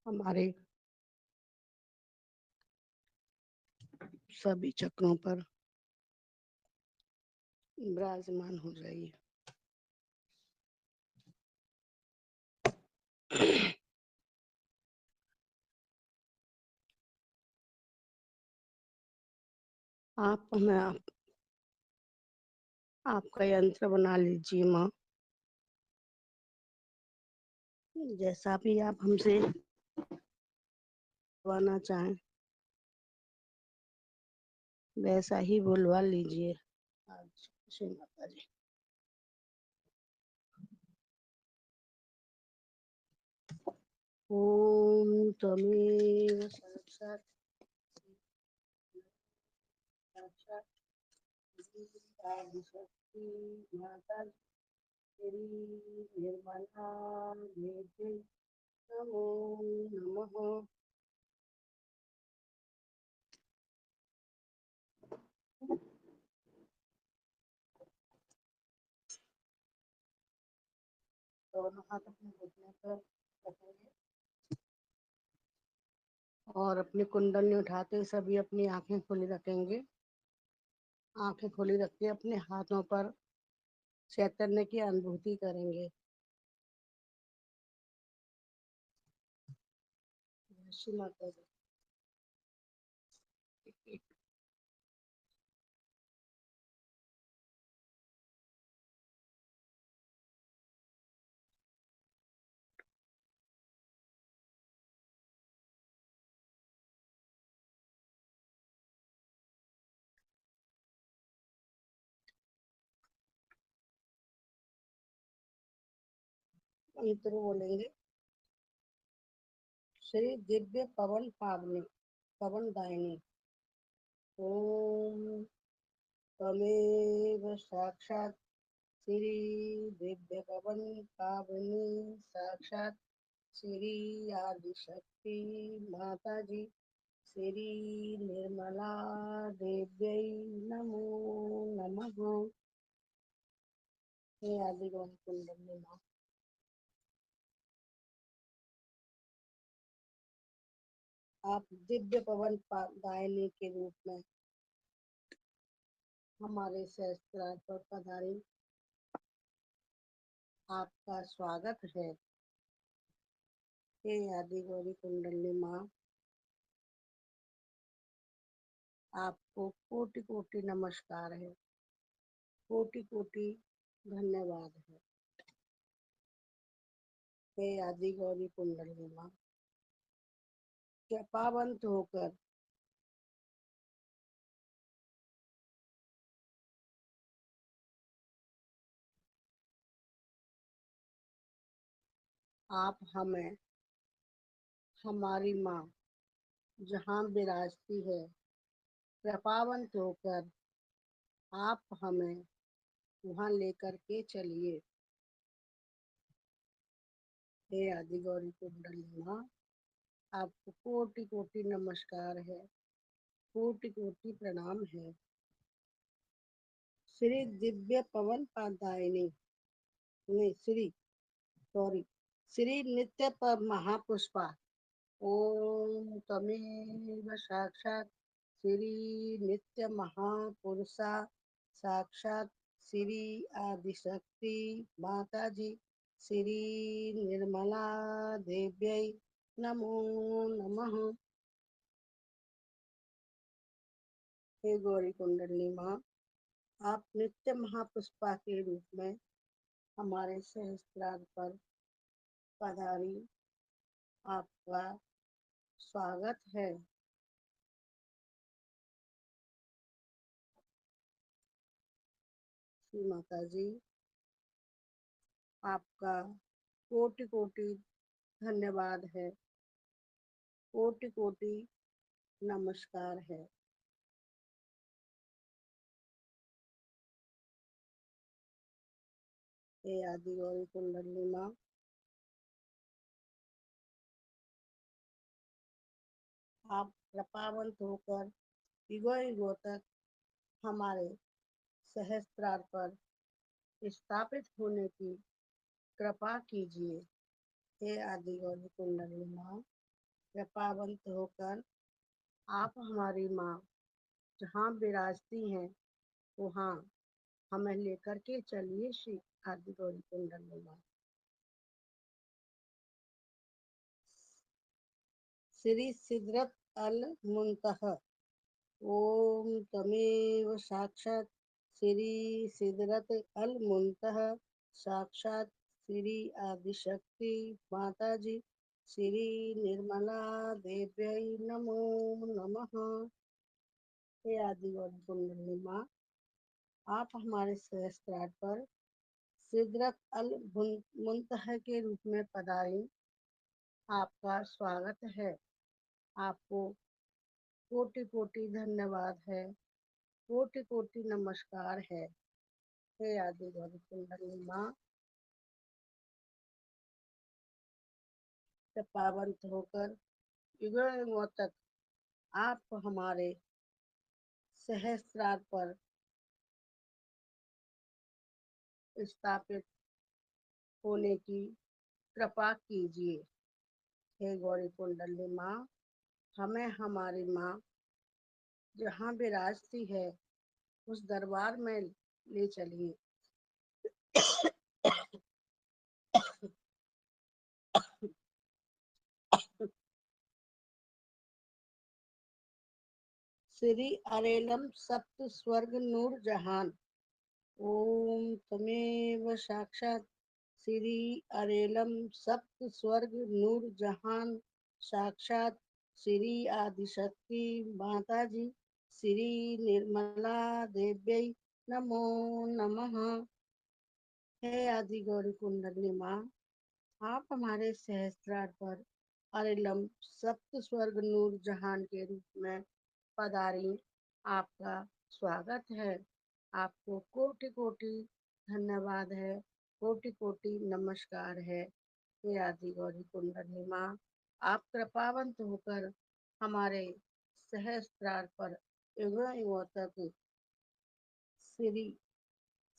हमारे सभी चक्रों पर विराजमान हो जाइए। आपका यंत्र बना लीजिए माँ। जैसा भी आप हमसे बोलवाना चाहें वैसा ही बोलवा लीजिए। आज श्री माता जी। ओम त्वमेव साक्षात् साक्षात् आदिशक्ति माता श्री निर्मला देवी नमो नमः। दोनों हाथ अपने घुटने पर रखेंगे और अपनी कुंडली उठाते सभी अपनी आंखें खुली रखेंगे। आंखें खुली रख के अपने हाथों पर चैतन्य की अनुभूति करेंगे। श्री माता जी। मंत्र बोलेंगे। श्री दिव्य पवन पावनी पवन दायिनी ओम तमेव साक्षात् श्री दिव्य पवन पावनी साक्षात् श्री आदिशक्ति माता जी श्री निर्मला देव्यै नमो नमः। हे आदि गौरी कुंडली माँ, आप दिव्य पवन दायिनी के रूप में हमारे सहस्त्रार पर पधारी। आपका स्वागत है। हे आदि गौरी कुंडली माँ, आपको कोटि कोटि नमस्कार है, कोटि कोटि धन्यवाद है। हे आदि गौरी कुंडली माँ, कृपावंत होकर आप हमें हमारी माँ जहाँ विराजती है, कृपावंत होकर आप हमें वहाँ लेकर के चलिए। हे आदि गौरी कुंडली माँ, आपको कोटि कोटि नमस्कार है, कोटि कोटि प्रणाम है। श्री दिव्य पवन पादायनी नहीं श्री सॉरी श्री नित्य महापुष्पा ओम तमेव साक्षात् श्री नित्य महापुरुषा साक्षात् श्री आदिशक्ति माता जी श्री निर्मला देव्यै नमो नमः। हे गौरी कुंडली माँ, आप नित्य महापुष्पा के रूप में हमारे सहस्त्रार पर पधारी। आपका स्वागत है। श्री माता जी, आपका कोटि कोटि धन्यवाद है, कोटि कोटि नमस्कार है। हे आदि गौरी कुंडली माँ, आप कृपावंत होकर युगों युगों तक हमारे सहस्त्रार पर स्थापित होने की कृपा कीजिए। हे आदि गौरी कुंडली माँ, कृपावंत होकर आप हमारी माँ जहाँ विराजती हैं वहाँ हमें लेकर के चलिए श्री आदि गौरी कुंडल में। श्री सिदरत अल मुंतहा। ओम तमेव साक्षात श्री सिदरत अल मुंतहा साक्षात श्री आदिशक्ति माता जी श्री निर्मला देव्यै नमो नमः। हे आदि गौरी कुंडली माँ, आप हमारे सहस्त्रार पर सिदरत अल मुंतहा के रूप में पधारी। आपका स्वागत है। आपको कोटि कोटि धन्यवाद है, कोटि कोटि नमस्कार है। हे आदि गौरी कुंडली माँ, पावंत होकर युगों युगों तक आप हमारे सहस्त्रार पर स्थापित होने की कृपा कीजिए। हे गौरी कुंडली माँ, हमें हमारी माँ जहाँ विराजती है उस दरबार में ले चलिए। श्री अरेलम सप्त स्वर्ग नूर जहान। ओम तमेव साक्षात श्री अरेलम सप्त स्वर्ग नूर जहान साक्षात श्री आदिशक्ति माता जी श्री निर्मला देव्यै नमो नमः। हे आदि गौरी कुंडली माँ, आप हमारे सहस्त्रार पर अरिलम सप्त स्वर्ग नूर जहान के रूप में पधारी। आपका स्वागत है। आपको कोटि कोटि धन्यवाद है, कोटि कोटि नमस्कार है। हे आदि गौरी कुंडली माँ, आप कृपावंत होकर हमारे सहस्त्रार पर युगों युगों तक श्री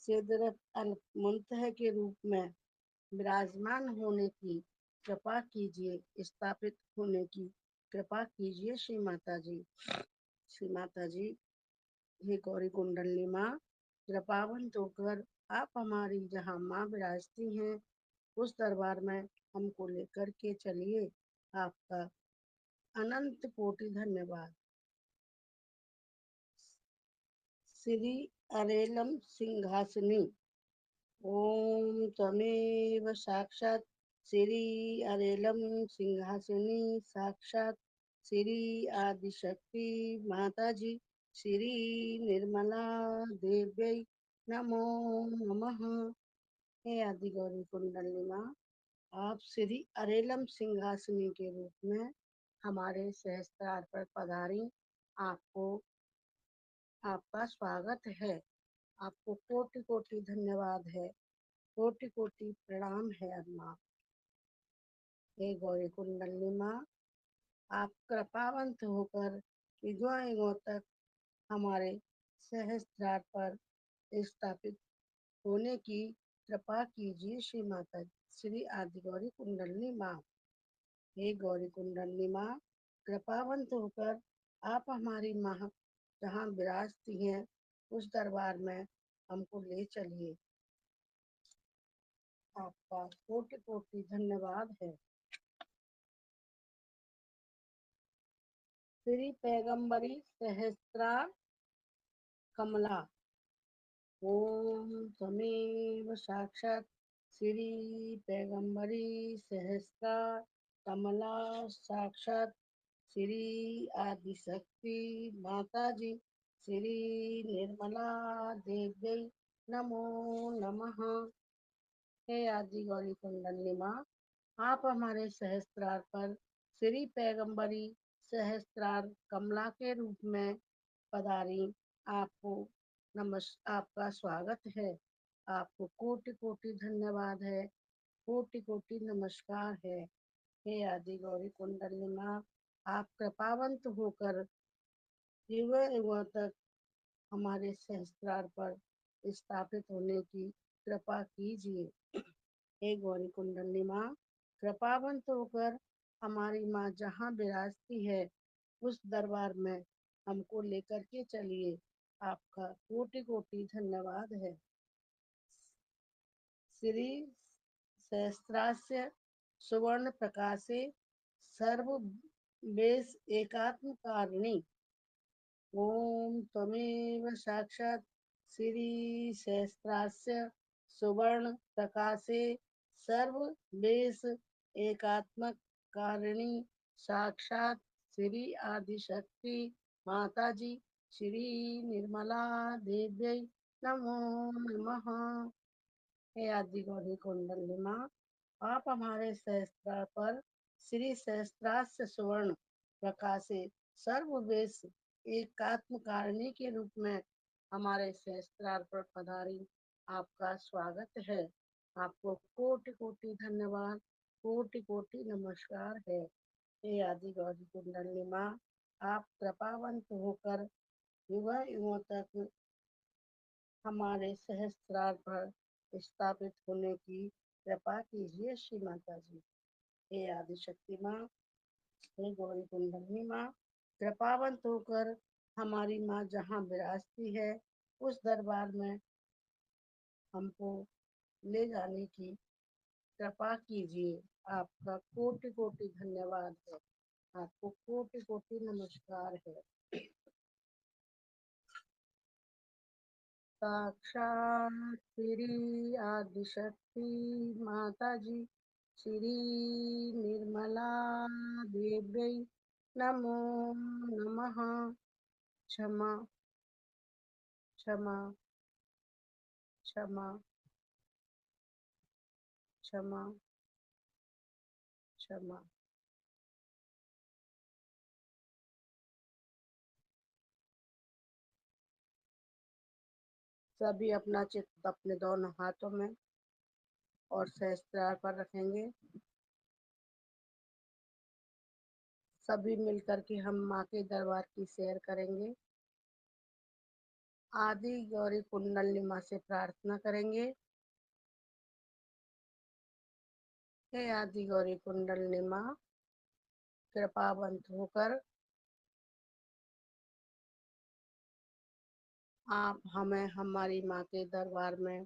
सिदरत अल मुंतहा के रूप में विराजमान होने की कृपा कीजिए, स्थापित होने की कृपा कीजिए श्री माता जी। श्री माता जी, हे गौरी कुंडली माँ, कृपावंत होकर आप हमारी जहाँ माँ विराजती हैं उस दरबार में हमको लेकर के चलिए। आपका अनंत कोटि धन्यवाद। श्री अरेलम सिंहासनी। ओम तमेव साक्षात श्री अरेलम सिंहासनी साक्षात श्री आदिशक्ति माता जी श्री निर्मला देव्यै नमो नमः। हे आदि गौरी कुंडली माँ, आप श्री अरेलम सिंहासनी के रूप में हमारे सहस्त्रार पर पधारी। आपको आपका स्वागत है। आपको कोटि कोटि धन्यवाद है, कोटि कोटि प्रणाम है अम्मा। हे गौरी कुंडली माँ, आप कृपावंत होकर युगों युगों तक हमारे सहस्त्रार पर स्थापित होने की कृपा कीजिए श्री माता श्री आदि गौरी कुंडली माँ। हे गौरी कुंडली माँ, कृपावंत होकर आप हमारी माँ जहाँ विराजती हैं उस दरबार में हमको ले चलिए। आपका कोटि कोटि धन्यवाद है। श्री पैगंबरी सहस्त्रार कमला। ओम तमेव साक्षात श्री पैगंबरी सहस्त्रार कमला साक्षात श्री आदिशक्ति माता जी श्री निर्मला देव्यै नमो नमः। हे आदि गौरी कुंडली माँ, आप हमारे सहस्त्रार पर श्री पैगंबरी सहस्त्रार कमला के रूप में पधारी। आपको आपका स्वागत है। आपको कोटि कोटि धन्यवाद है, कोटि कोटि नमस्कार है। हे आदि गौरी कुंडली माँ, आप कृपावंत होकर युगों युगों तक हमारे सहस्त्रार पर स्थापित होने की कृपा कीजिए। हे गौरी कुंडली माँ, कृपावंत होकर हमारी माँ जहाँ विराजती है उस दरबार में हमको लेकर के चलिए। आपका कोटि कोटि धन्यवाद है। श्री सहस्त्रास्य सुवर्ण प्रकाशे सर्व बेस एकात्म कारिणी। ओम त्वमेव साक्षात् श्री सहस्त्रास्य सुवर्ण प्रकाशे सर्व बेस एकात्मक कारिणी साक्षात श्री आदिशक्ति माता जी श्री निर्मला देव्यै नमो नमः। हे आदि गौरी कुंडली माँ, आप हमारे सहस्त्र पर श्री सहस्त्रास्य सुवर्ण प्रकाशे सर्ववेश एकात्म कारिणी के रूप में हमारे सहस्त्रार पर पधारी। आपका स्वागत है। आपको कोटि कोटि धन्यवाद, कोटि कोटि नमस्कार है। हे आदि गौरी कुंडली माँ, आप कृपावंत होकर युवा युगों तक हमारे सहस्त्रार पर स्थापित होने की कृपा कीजिए श्री माता जी। हे आदिशक्ति माँ, हे गौरी कुंडली माँ, कृपावंत होकर हमारी माँ जहाँ विराजती है उस दरबार में हमको ले जाने की कृपा कीजिए। आपका कोटि कोटि धन्यवाद है। आपको कोटि कोटि नमस्कार है। साक्षात श्री आदिशक्ति माता जी श्री निर्मला देव्यै नमो नमः। क्षमा क्षमा क्षमा क्षमा क्षमा। सभी अपना चित्त अपने दोनों हाथों में और सहस्त्रार पर रखेंगे। सभी मिलकर के हम माँ के दरबार की सैर करेंगे। आदि गौरी कुंडली माँ से प्रार्थना करेंगे। हे आदि गौरी कुंडली माँ, कृपावंत होकर आप हमें हमारी माँ के दरबार में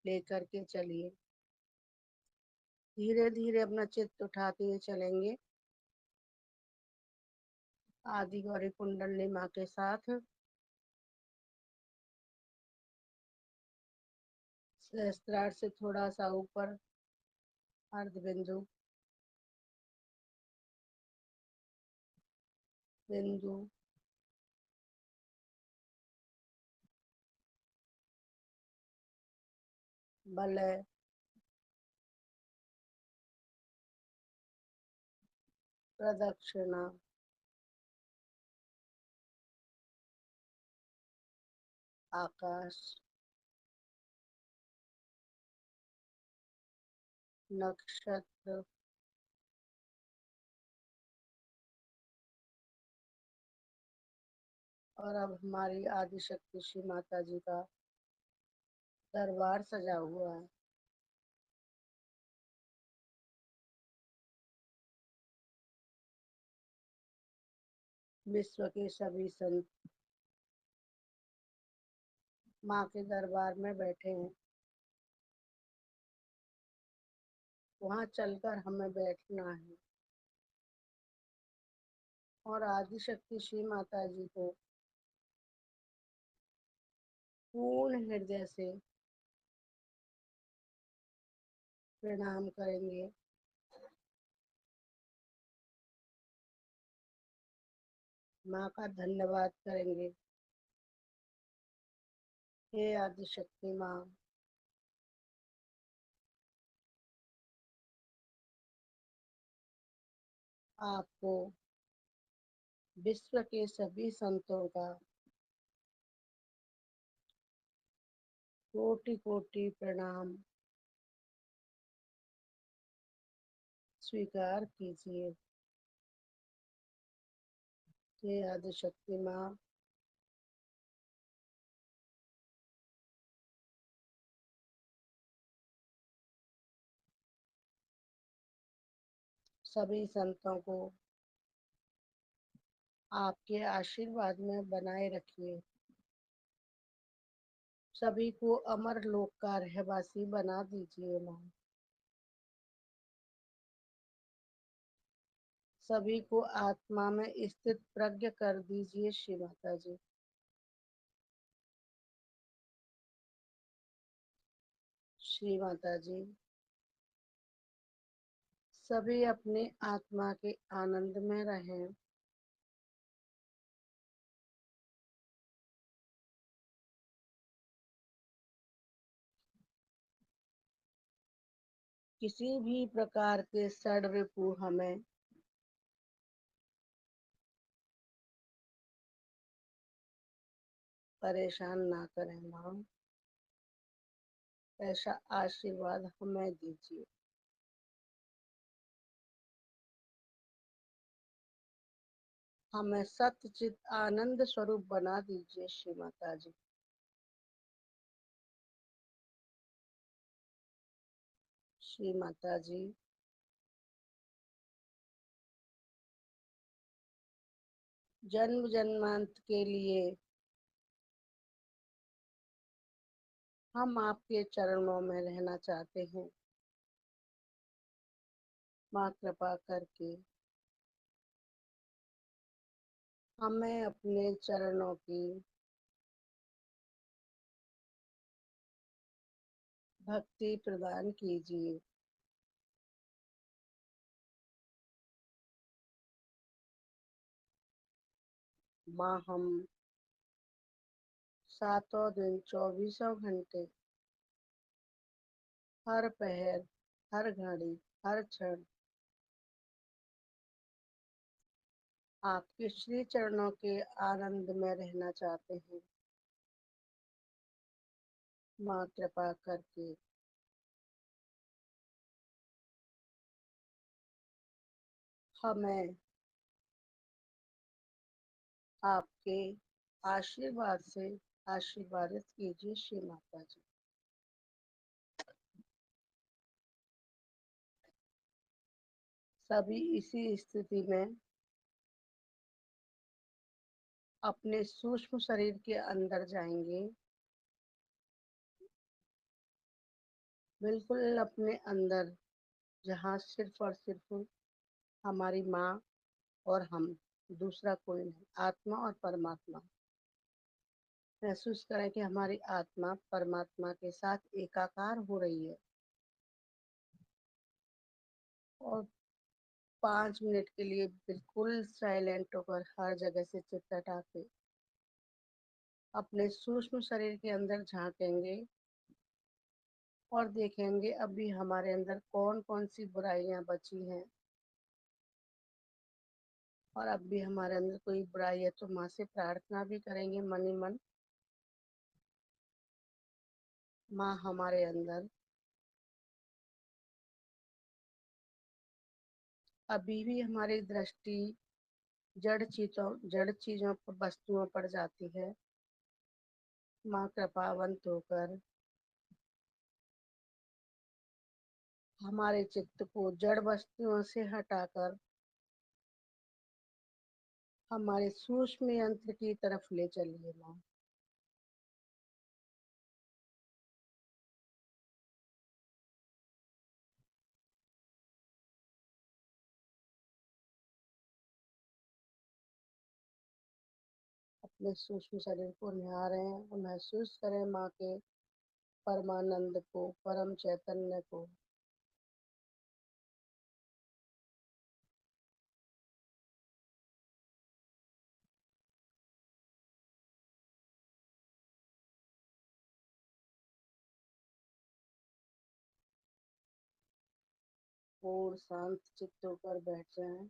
लेकर के चलिए। धीरे धीरे अपना चित्त उठाते हुए चलेंगे। आदि गौरी कुंडली माँ के साथ सहस्त्रार से थोड़ा सा ऊपर अर्ध बिंदु बिंदु वलय प्रदक्षिणा आकाश नक्षत्र और अब हमारी आदिशक्ति श्री माता जी का दरबार सजा हुआ है। विश्व के सभी संत माँ के दरबार में बैठे हैं। वहाँ चलकर हमें बैठना है और आदिशक्ति श्री माता जी को पूर्ण हृदय से प्रणाम करेंगे। माँ का धन्यवाद करेंगे। हे आदिशक्ति माँ, आपको विश्व के सभी संतों का कोटि कोटि प्रणाम स्वीकार कीजिए। हे आदिशक्ति माँ, सभी संतों को आपके आशीर्वाद में बनाए रखिए। सभी को अमर लोक का रहवासी बना दीजिए माँ। सभी को आत्मा में स्थित प्रज्ञ कर दीजिए श्री माता जी। श्री माता जी, सभी अपने आत्मा के आनंद में रहें। किसी भी प्रकार के षड्रिपु हमें परेशान ना करें माँ। ऐसा आशीर्वाद हमें दीजिए। हमें सत्यचित आनंद स्वरूप बना दीजिए श्री माता जी। श्री माता जी, जन्म जन्मांत के लिए हम आपके चरणों में रहना चाहते हैं। माँ कृपा करके हमें अपने चरणों की भक्ति प्रदान कीजिए। माँ, हम सातों दिन 24 घंटे हर पहर, हर घड़ी, हर क्षण आपके श्री चरणों के आनंद में रहना चाहते हैं। माँ कृपा करके हमें आपके आशीर्वाद से आशीर्वादित कीजिए श्री माता जी। सभी इसी स्थिति में अपने सूक्ष्म शरीर के अंदर जाएंगे। बिल्कुल अपने अंदर, जहाँ सिर्फ और सिर्फ हमारी माँ और हम, दूसरा कोई नहीं, आत्मा और परमात्मा। महसूस करें कि हमारी आत्मा परमात्मा के साथ एकाकार हो रही है। और 5 मिनट के लिए बिल्कुल साइलेंट होकर हर जगह से चित्त हटा के अपने सूक्ष्म शरीर के अंदर झांकेंगे और देखेंगे अभी हमारे अंदर कौन कौन सी बुराइयां बची हैं। और अब भी हमारे अंदर कोई बुराई है तो माँ से प्रार्थना भी करेंगे मन ही मन। माँ, हमारे अंदर अभी भी हमारी दृष्टि जड़ चीजों पर, वस्तुओं पर जाती है। माँ कृपावंत होकर हमारे चित्त को जड़ वस्तुओं से हटाकर हमारे सूक्ष्म यंत्र की तरफ ले चलिए माँ। अपने सूक्ष्म शरीर को निहारें और महसूस करें माँ के परमानंद को, परम चैतन्य को। और शांत चित्त होकर बैठ जाएं।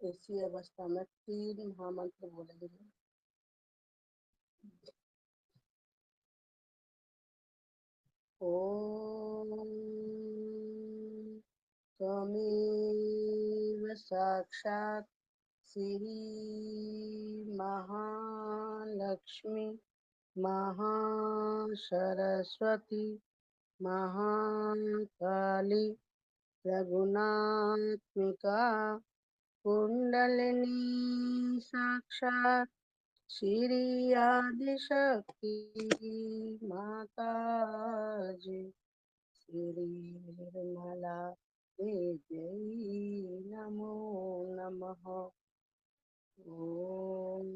इसी अवस्था में 3 महामंत्र बोलेंगे। ओम त्वमेव साक्षात् श्री महालक्ष्मी महासरस्वती महाकाली रघुनात्मिका कुंडलिनी साक्षात् श्री आदिशक्ति माता जी श्री निर्मला देवी नमो नमः। ओम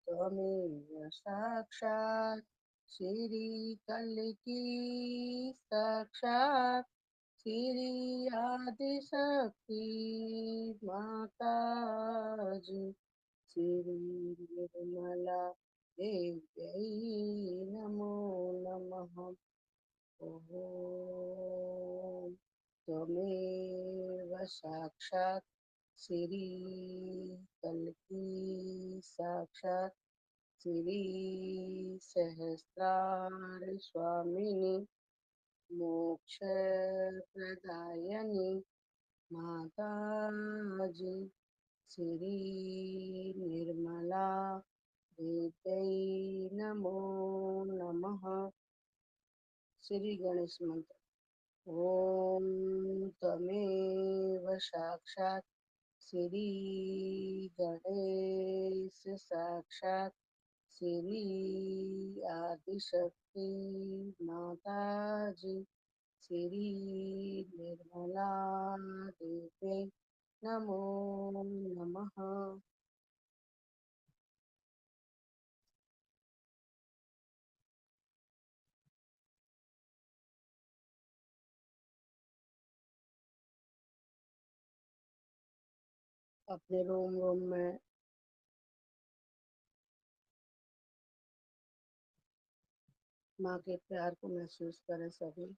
त्वमेव साक्षात् श्री कल्की साक्षात् श्री आदिशक्ति माता जी श्री निर्मला देव्यै नमो नमः। ओम त्वमेव साक्षात् श्री कल्की साक्षात् श्री सहस्रार स्वामिनी मोक्ष प्रदायिनी माता जी श्री निर्मला देव्यै नमो नमः। श्री गणेश मंत्र। ओम त्वमेव साक्षात् श्री गणेश साक्षात् श्री आदिशक्ति माता जी श्री निर्मला देवी नमो नमः। अपने रोम रोम में माँ के प्यार को महसूस करें सभी।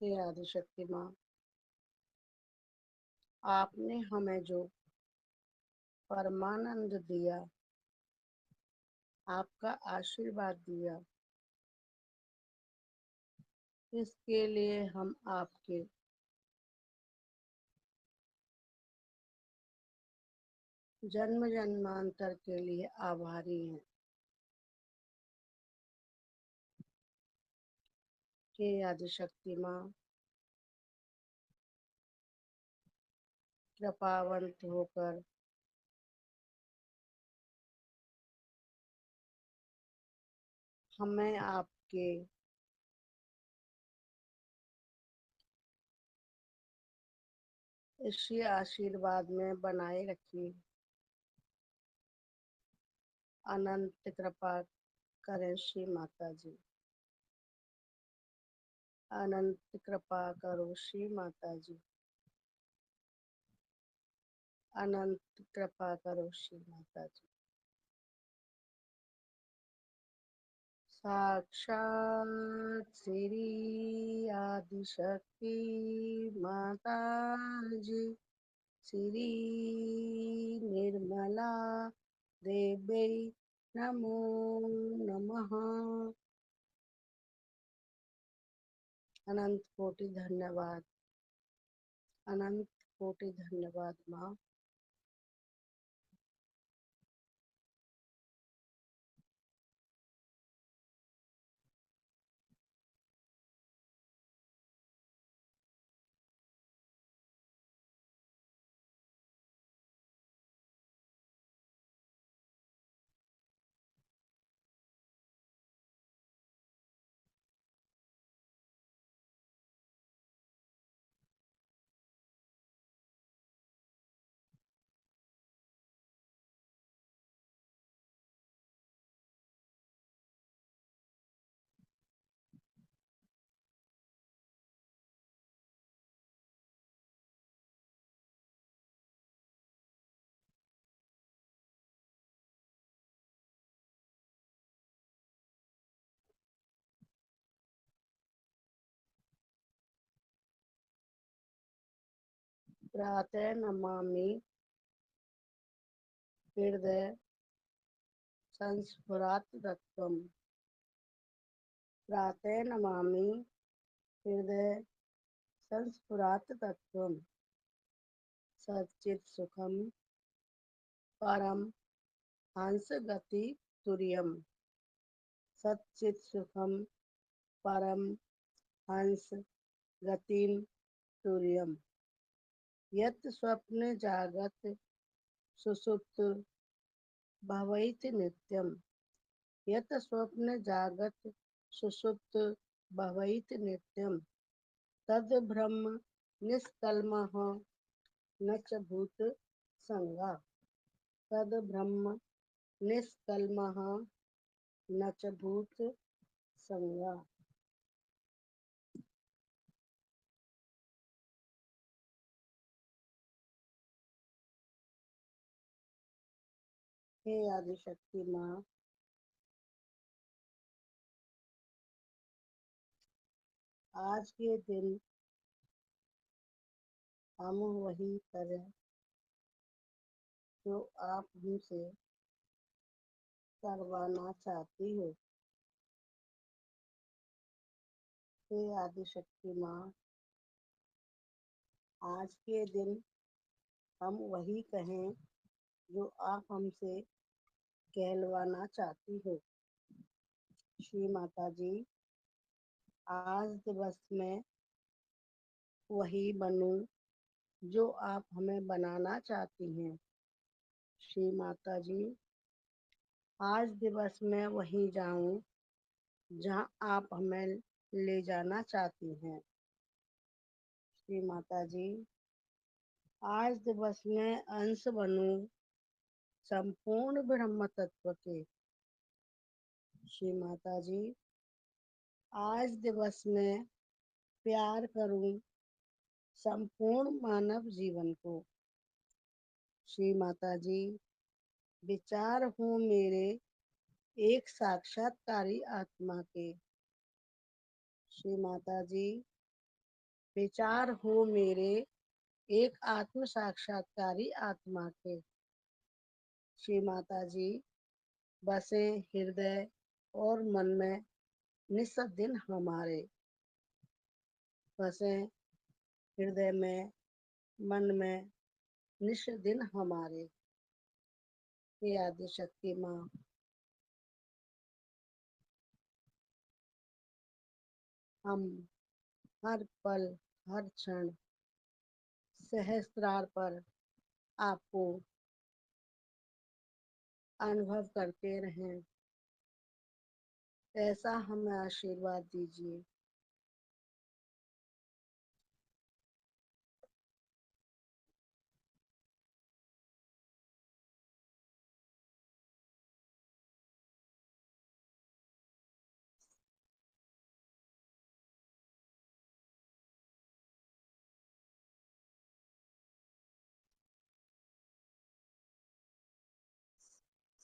हे आदिशक्ति माँ, आपने हमें जो परमानंद दिया, आपका आशीर्वाद दिया, इसके लिए हम आपके जन्म जन्मांतर के लिए आभारी हैं। हे आदिशक्ति माँ, कृपावंत होकर हमें आपके इसी आशीर्वाद में बनाए रखिए। अनंत कृपा करें श्री माता जी। अनंत कृपा करो श्री माता जी। अनंत कृपा करो श्री माता जी। साक्षात श्री आदिशक्ति माता जी श्री निर्मला देवी नमो नमः। अनंत कोटि धन्यवाद। अनंत कोटि धन्यवाद माँ। प्रातः नमामि हृदय संस्फुरात् रक्तम्। प्रातः नमामि हृदय संस्फुरात् तत्त्वम्। सच्चित् सुखम परम हंस गति तुर्यम्। सच्चित् सुखम परम हंस गतिम तुर्यम्। यत् स्वप्न जागत सुसुप्त भवैति नित्यम्। यत् स्वप्न जागत सुसुप्त भवैति नित्यम्। तद् ब्रह्म निष्कल्मः न च भूत संगा। तद् ब्रह्म निष्कल्मः न च भूत संगा। हे आदिशक्ति माँ, आज के दिन हम वही करें जो आप हमसे करवाना चाहती हो। हे आदिशक्ति माँ, आज के दिन हम वही कहें जो आप हमसे कहलवाना चाहती हो। श्री माता जी, आज दिवस में वही बनूं जो आप हमें बनाना चाहती हैं। श्री माता जी, आज दिवस में वहीं जाऊं जहां आप हमें ले जाना चाहती हैं। श्री माता जी, आज दिवस में अंश बनूं संपूर्ण ब्रह्म तत्व के। श्री माता जी, आज दिवस में प्यार करूं संपूर्ण मानव जीवन को। श्री माता जी, विचार हो मेरे एक साक्षात्कारी आत्मा के। श्री माता जी, विचार हो मेरे एक आत्म साक्षात्कारी आत्मा के। श्री माता जी, बसे हृदय और मन में निस्सत दिन हमारे। बसे हृदय में मन में निस्सत दिन हमारे। हे आदि शक्ति माँ, हम हर पल हर क्षण सहस्त्रार पर आपको अनुभव करते रहें, ऐसा हमें आशीर्वाद दीजिए।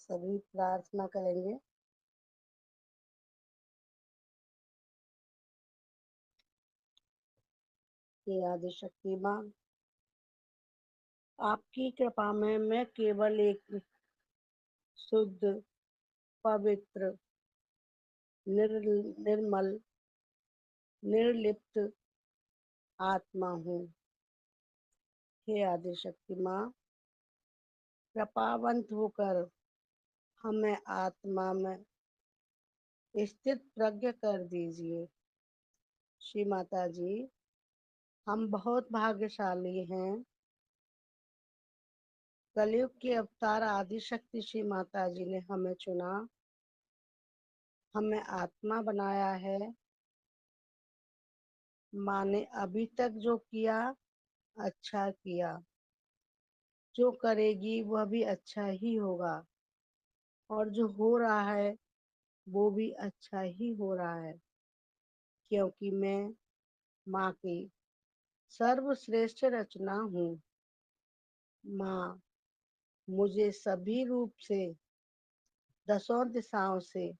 सभी प्रार्थना करेंगे। हे आदि शक्ति माँ, आपकी कृपा में मैं केवल एक शुद्ध, पवित्र, निर्मल, निर्लिप्त आत्मा हूँ। हे आदिशक्ति माँ, कृपावंत होकर हमें आत्मा में स्थित प्रज्ञ कर दीजिए। श्री माता जी, हम बहुत भाग्यशाली हैं। कलयुग के अवतार आदिशक्ति श्री माता जी ने हमें चुना, हमें आत्मा बनाया है। माँ ने अभी तक जो किया अच्छा किया, जो करेगी वह भी अच्छा ही होगा, और जो हो रहा है वो भी अच्छा ही हो रहा है, क्योंकि मैं माँ की सर्वश्रेष्ठ रचना हूँ। माँ मुझे सभी रूप से, दसों दिशाओं से,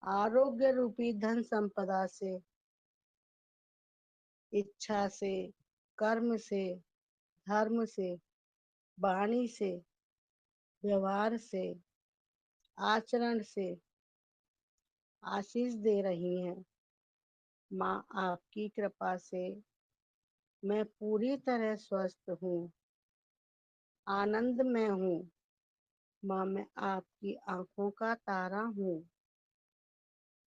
आरोग्य रूपी धन संपदा से, इच्छा से, कर्म से, धर्म से, वाणी से, व्यवहार से, आचरण से आशीष दे रही हैं। माँ आपकी कृपा से मैं पूरी तरह स्वस्थ हूँ, आनंद में हूँ। माँ मैं आपकी आंखों का तारा हूँ।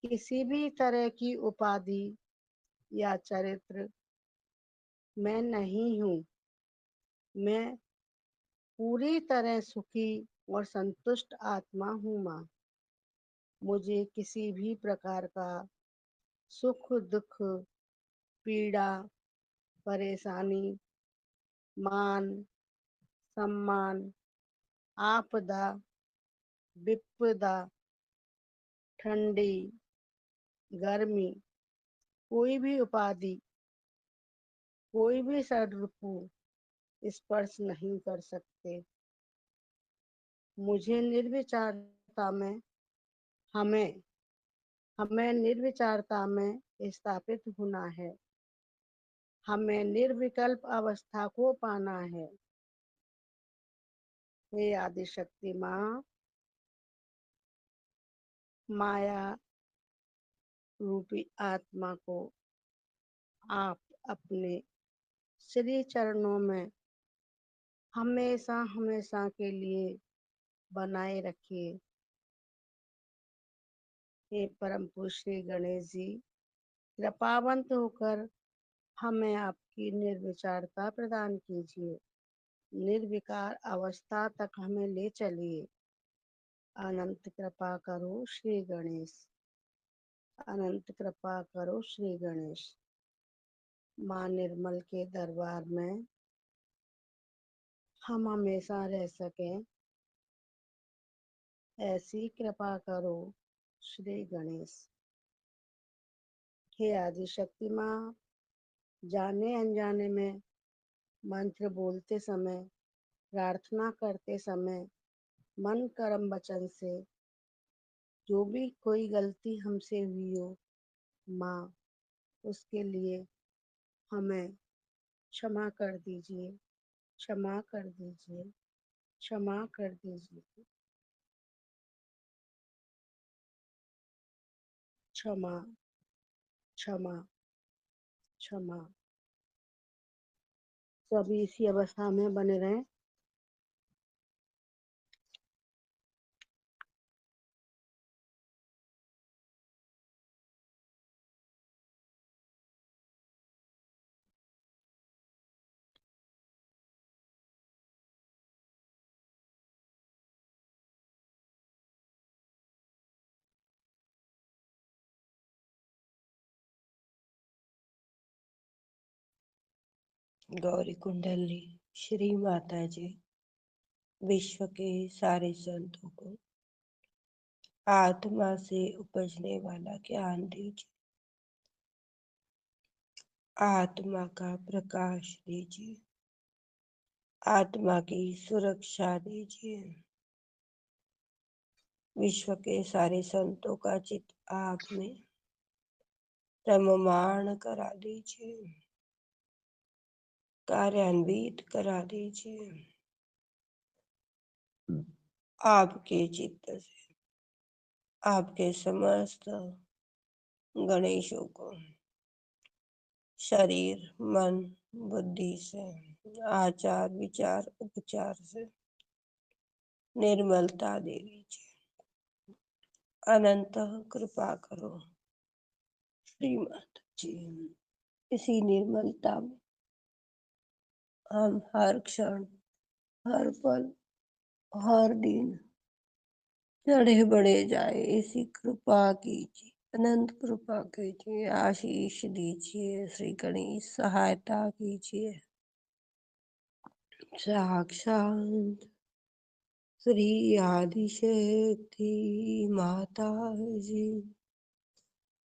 किसी भी तरह की उपाधि या चरित्र मैं नहीं हूँ। मैं पूरी तरह सुखी और संतुष्ट आत्मा हूँ। माँ मुझे किसी भी प्रकार का सुख दुख, पीड़ा, परेशानी, मान सम्मान, आपदा, विपदा, ठंडी, गर्मी, कोई भी उपाधि, कोई भी षड्रिपु स्पर्श नहीं कर सकते। मुझे निर्विचारता में हमें हमें निर्विचारता में स्थापित होना है। हमें निर्विकल्प अवस्था को पाना है। हे आदिशक्ति माँ, माया रूपी आत्मा को आप अपने श्री चरणों में हमेशा हमेशा के लिए बनाए रखिए। हे परम पुरुष श्री गणेश जी, कृपावंत होकर हमें आपकी निर्विचारता प्रदान कीजिए। निर्विकार अवस्था तक हमें ले चलिए। अनंत कृपा करो श्री गणेश, अनंत कृपा करो श्री गणेश। माँ निर्मल के दरबार में हम हमेशा रह सकें, ऐसी कृपा करो श्री गणेश। हे आदिशक्ति माँ, जाने अनजाने में मंत्र बोलते समय, प्रार्थना करते समय, मन कर्म वचन से जो भी कोई गलती हमसे हुई हो, माँ उसके लिए हमें क्षमा कर दीजिए, क्षमा कर दीजिए, क्षमा कर दीजिए। क्षमा, क्षमा, क्षमा। सभी इसी अवस्था में बने रहें। गौरी कुंडली श्री माता जी, विश्व के सारे संतों को आत्मा से उपजने वाला ज्ञान दीजिए, आत्मा का प्रकाश दीजिए, आत्मा की सुरक्षा दीजिए। विश्व के सारे संतों का चित्त आप में रममाण करा दीजिए, कार्यान्वित करा दीजिए। आपके चित्त से आपके समस्त गणेशों को शरीर, मन, बुद्धि से, आचार, विचार, उपचार से निर्मलता दे दीजिए। अनंत कृपा करो श्रीमाता जी। इसी निर्मलता में हम हर क्षण, हर पल, हर दिन चढ़े बढ़े जाए। इसी कृपा कीजिए, अनंत कृपा कीजिए, आशीष दीजिए। श्री गणेश सहायता कीजिए। साक्षात श्री आदिशक्ति माता जी,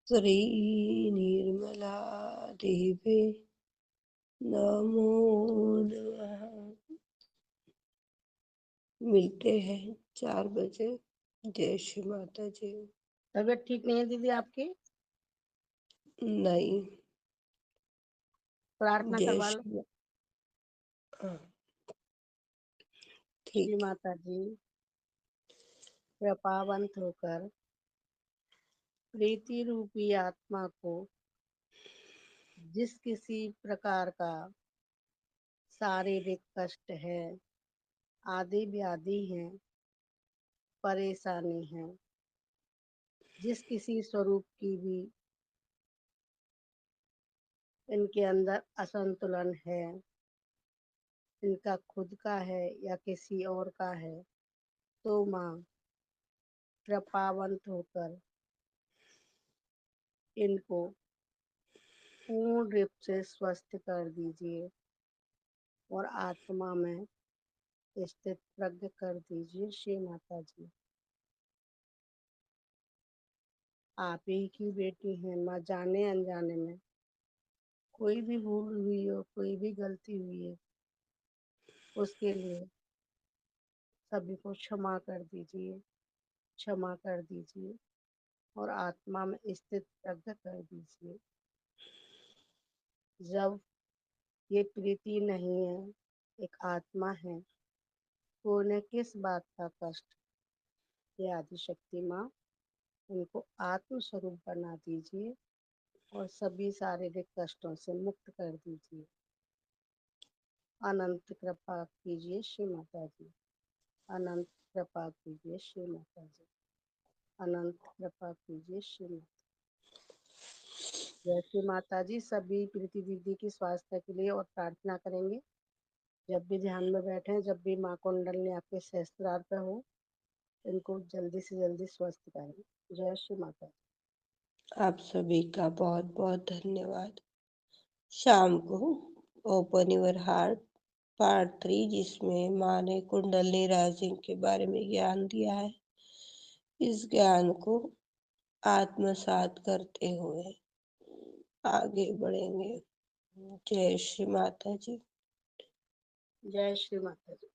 श्री निर्मला देवी नमो नमः। मिलते हैं 4 बजे। जय श्री माता जी। तबीयत ठीक नहीं है दीदी आपकी? नहीं, प्रार्थना जय करवा लो। श्री हाँ, श्री ठीक माता जी कृपावंत होकर प्रीति रूपी आत्मा को जिस किसी प्रकार का शारीरिक कष्ट है, आदि व्याधि है, परेशानी है, जिस किसी स्वरूप की भी इनके अंदर असंतुलन है, इनका खुद का है या किसी और का है, तो माँ कृपावंत होकर इनको पूर्ण रूप से स्वस्थ कर दीजिए और आत्मा में स्थित प्रज्ञ कर दीजिए। श्री माता जी, आप ही की बेटी हैं माँ। जाने अनजाने में कोई भी भूल हुई हो, कोई भी गलती हुई है, उसके लिए सभी को क्षमा कर दीजिए, क्षमा कर दीजिए और आत्मा में स्थित प्रज्ञ कर दीजिए। जब ये प्रीति नहीं है, एक आत्मा है, तो उन्हें किस बात का कष्ट? ये आदिशक्ति माँ उनको आत्म स्वरूप बना दीजिए और सभी शारीरिक कष्टों से मुक्त कर दीजिए। अनंत कृपा कीजिए श्री माता जी, अनंत कृपा कीजिए श्री माता जी, अनंत कृपा कीजिए श्री माता। जय श्री माता जी। सभी प्रीति दीदी की स्वास्थ्य के लिए और प्रार्थना करेंगे। जब भी ध्यान में बैठे, जब भी माँ कुंडल ने आपके सहस्त्रार पे हो, इनको जल्दी से जल्दी स्वस्थ करें। जय श्री माता। आप सभी का बहुत बहुत धन्यवाद। शाम को ओपन योर हार्ट पार्ट 3, जिसमें माँ ने कुंडली राइजिंग के बारे में ज्ञान दिया है, इस ज्ञान को आत्मसात करते हुए आगे बढ़ेंगे। जय श्री माता जी। जय श्री माता जी।